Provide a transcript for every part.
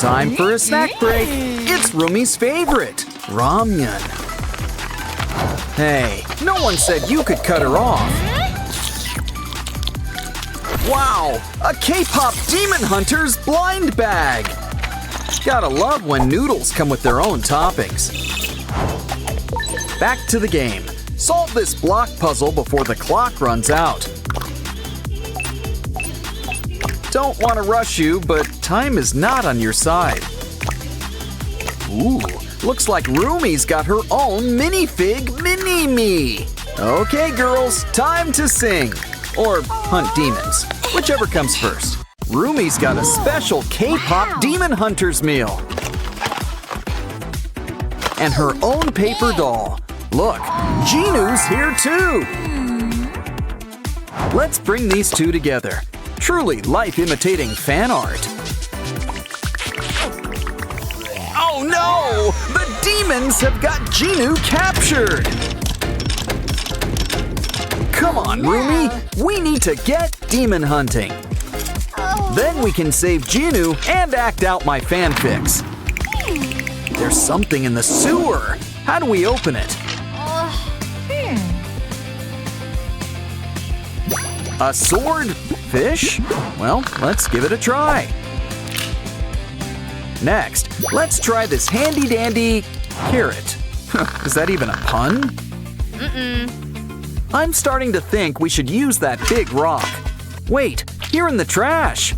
Time for a snack break. It's Rumi's favorite, ramen. Hey, no one said you could cut her off. Wow, a K-Pop Demon Hunter's blind bag. Gotta love when noodles come with their own toppings. Back to the game. Solve this block puzzle before the clock runs out. Don't want to rush you, but time is not on your side. Ooh, looks like Rumi's got her own minifig mini-me. Okay, girls, time to sing. Or hunt demons, whichever comes first. Rumi's got a special K-Pop Demon Hunters meal. And her own paper doll. Look, Jinu's here too! Let's bring these two together. Truly life-imitating fan art. Oh no! The demons have got Jinu captured! Come on, Rumi! We need to get demon hunting. Then we can save Jinu and act out my fanfics. There's something in the sewer! How do we open it? A sword? Fish? Well, let's give it a try. Next, let's try this handy-dandy carrot. Is that even a pun? I'm starting to think we should use that big rock. Wait, here in the trash.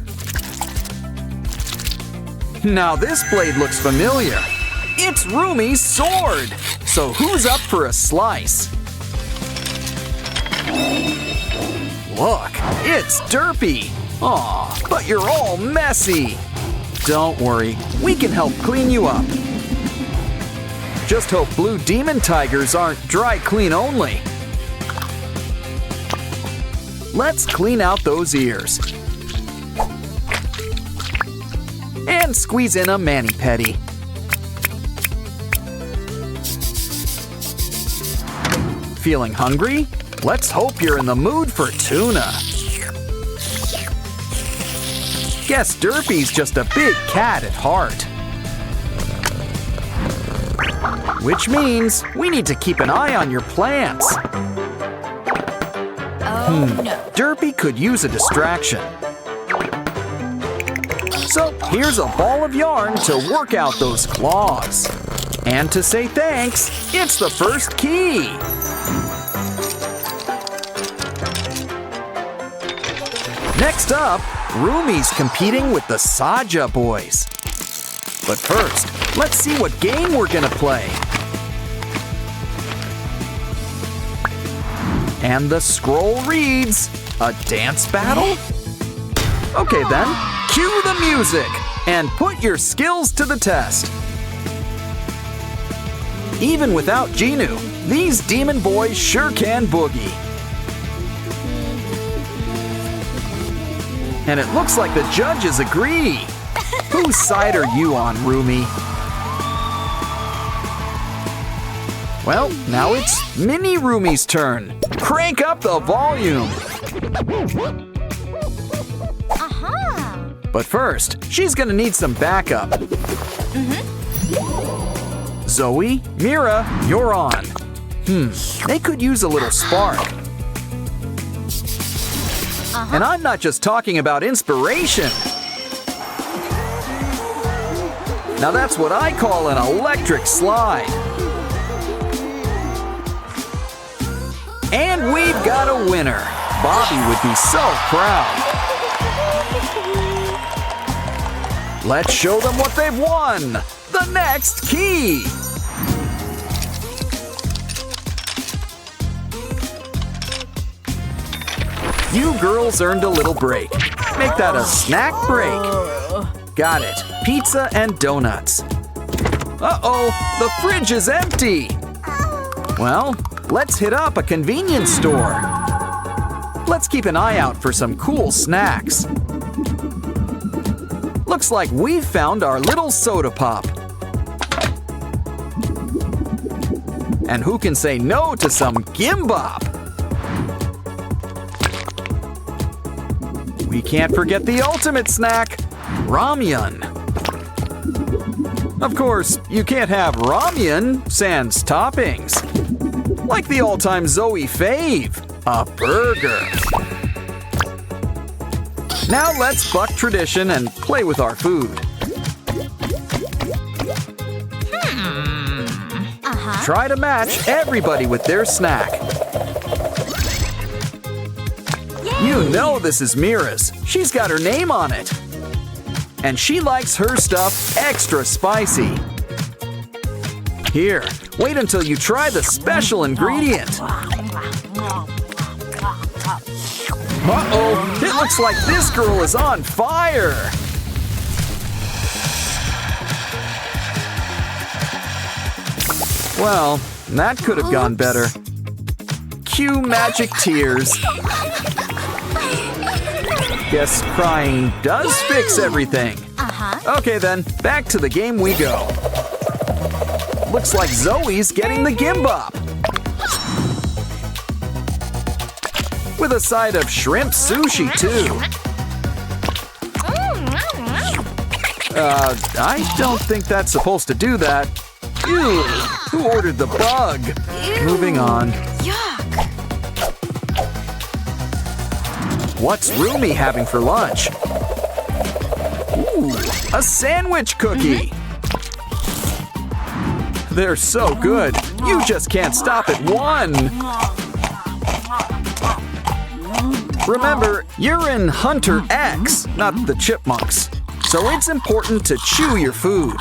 Now this blade looks familiar. It's Rumi's sword! So who's up for a slice? Look, it's Derpy! Aw, but you're all messy! Don't worry, we can help clean you up. Just hope blue demon tigers aren't dry clean only. Let's clean out those ears. And squeeze in a mani-pedi. Feeling hungry? Let's hope you're in the mood for tuna. Guess Derpy's just a big cat at heart. Which means we need to keep an eye on your plants. No. Derpy could use a distraction. So here's a ball of yarn to work out those claws. And to say thanks, it's the first key. Next up, Rumi's competing with the Saja boys. But first, let's see what game we're gonna play. And the scroll reads, a dance battle? Okay then, cue the music and put your skills to the test. Even without Jinu, these demon boys sure can boogie. And it looks like the judges agree. Whose side are you on, Rumi? Well, now it's Mini Rumi's turn. Crank up the volume. But first, she's gonna need some backup. Zoe, Mira, you're on. They could use a little spark. And I'm not just talking about inspiration. Now that's what I call an electric slide. And we've got a winner. Bobby would be so proud. Let's show them what they've won. The next key. You girls earned a little break. Make that a snack break. Got it. Pizza and donuts. Uh-oh, the fridge is empty. Well, let's hit up a convenience store. Let's keep an eye out for some cool snacks. Looks like we've found our little soda pop. And who can say no to some gimbap? We can't forget the ultimate snack, ramyun. Of course, you can't have ramen sans toppings. Like the all-time Zoe fave, a burger. Now let's buck tradition and play with our food. Try to match everybody with their snack. You know this is Mira's. She's got her name on it. And she likes her stuff extra spicy. Here, wait until you try the special ingredient. Uh-oh, it looks like this girl is on fire. Well, that could have gone better. Cue magic tears. Guess crying does fix everything. Okay then, back to the game we go. Looks like Zoe's getting the gimbap. With a side of shrimp sushi too. I don't think that's supposed to do that. Ew, who ordered the bug? Moving on. What's Rumi having for lunch? Ooh, a sandwich cookie! They're so good, you just can't stop at one! Remember, you're in Hunter X, not the chipmunks, so it's important to chew your food.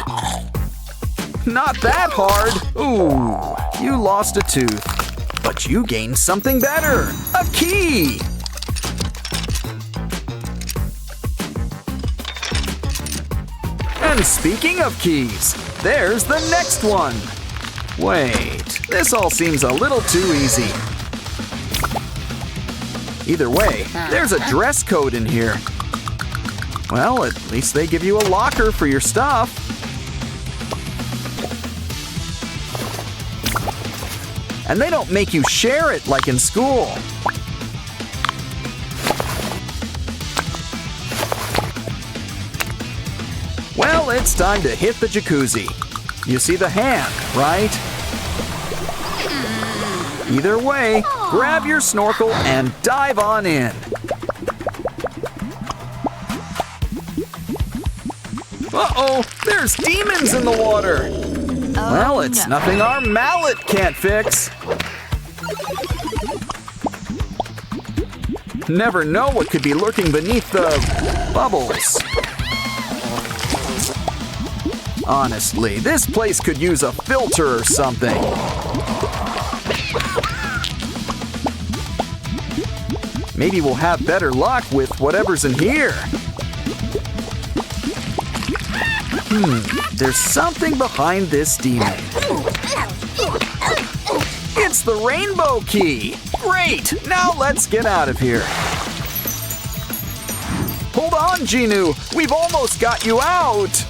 Not that hard! Ooh, you lost a tooth, but you gained something better, a key! And speaking of keys, there's the next one. Wait, this all seems a little too easy. Either way, there's a dress code in here. Well, at least they give you a locker for your stuff. And they don't make you share it like in school. Well, it's time to hit the jacuzzi. You see the hand, right? Either way, grab your snorkel and dive on in. Uh-oh, there's demons in the water. Well, it's nothing our mallet can't fix. Never know what could be lurking beneath the bubbles. Honestly, this place could use a filter or something. Maybe we'll have better luck with whatever's in here. There's something behind this demon. It's the rainbow key! Great! Now let's get out of here. Hold on, Genu! We've almost got you out!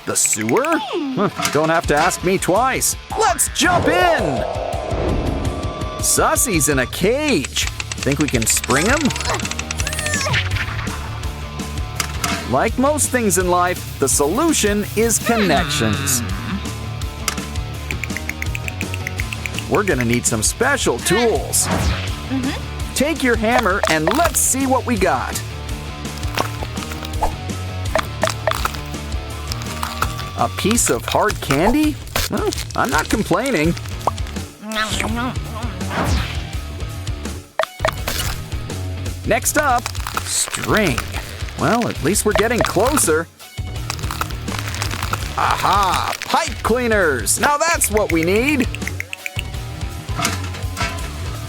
The sewer? Don't have to ask me twice. Let's jump in! Sussy's in a cage. Think we can spring him? Like most things in life, the solution is connections. We're gonna need some special tools. Take your hammer and let's see what we got. A piece of hard candy? Well, I'm not complaining. Next up, string. Well, at least we're getting closer. Aha! Pipe cleaners! Now that's what we need!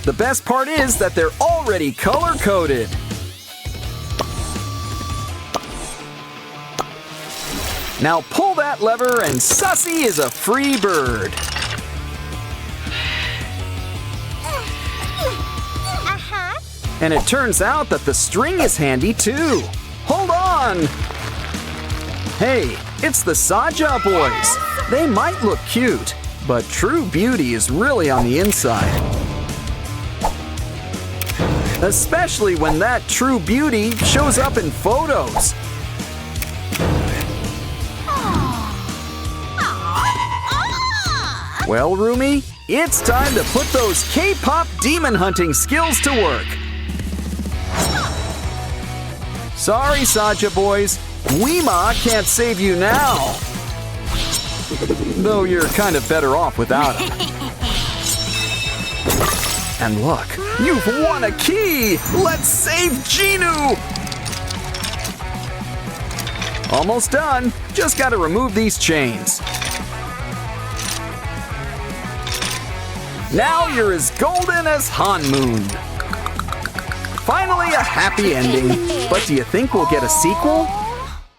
The best part is that they're already color-coded. Now pull that lever and Sussy is a free bird. And it turns out that the string is handy too. Hold on! Hey, it's the Saja boys. They might look cute, but true beauty is really on the inside. Especially when that true beauty shows up in photos. Well, Rumi, it's time to put those K-pop demon hunting skills to work. Sorry, Saja boys. Weema can't save you now. Though you're kind of better off without him. And look, you've won a key! Let's save Genu! Almost done. Just gotta remove these chains. Now you're as golden as Hanmoon. Finally a happy ending. But do you think we'll get a sequel?